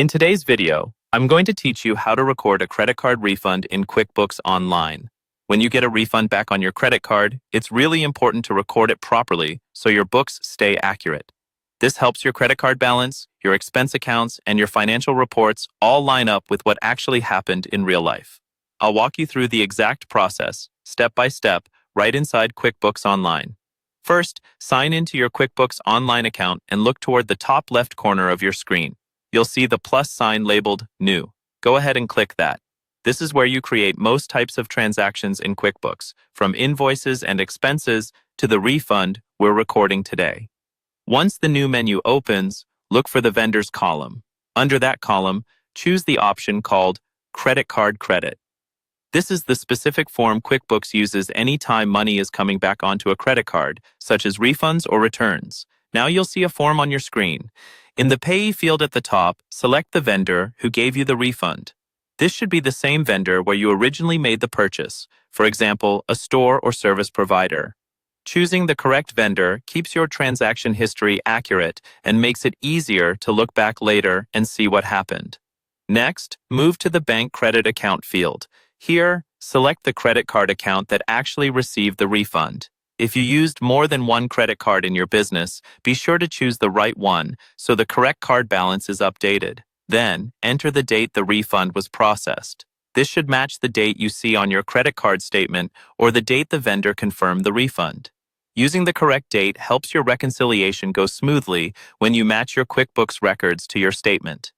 In today's video, I'm going to teach you how to record a credit card refund in QuickBooks Online. When you get a refund back on your credit card, it's really important to record it properly so your books stay accurate. This helps your credit card balance, your expense accounts, and your financial reports all line up with what actually happened in real life. I'll walk you through the exact process, step by step, right inside QuickBooks Online. First, sign into your QuickBooks Online account and look toward the top left corner of your screen. You'll see the plus sign labeled New. Go ahead and click that. This is where you create most types of transactions in QuickBooks, from invoices and expenses to the refund we're recording today. Once the new menu opens, look for the Vendors column. Under that column, choose the option called Credit Card Credit. This is the specific form QuickBooks uses anytime money is coming back onto a credit card, such as refunds or returns. Now you'll see a form on your screen. In the Payee field at the top, select the vendor who gave you the refund. This should be the same vendor where you originally made the purchase, for example, a store or service provider. Choosing the correct vendor keeps your transaction history accurate and makes it easier to look back later and see what happened. Next, move to the Bank Credit Account field. Here, select the credit card account that actually received the refund. If you used more than one credit card in your business, be sure to choose the right one so the correct card balance is updated. Then, enter the date the refund was processed. This should match the date you see on your credit card statement or the date the vendor confirmed the refund. Using the correct date helps your reconciliation go smoothly when you match your QuickBooks records to your statement.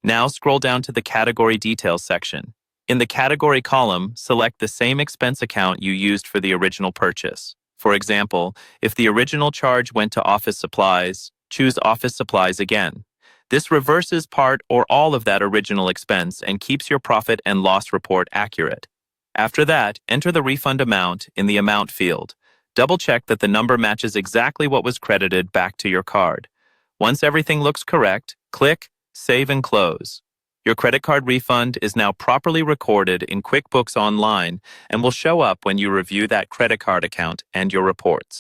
Now scroll down to the Category Details section. In the Category column, select the same expense account you used for the original purchase. For example, if the original charge went to office supplies, choose office supplies again. This reverses part or all of that original expense and keeps your profit and loss report accurate. After that, enter the refund amount in the Amount field. Double-check that the number matches exactly what was credited back to your card. Once everything looks correct, click Save and Close. Your credit card refund is now properly recorded in QuickBooks Online and will show up when you review that credit card account and your reports.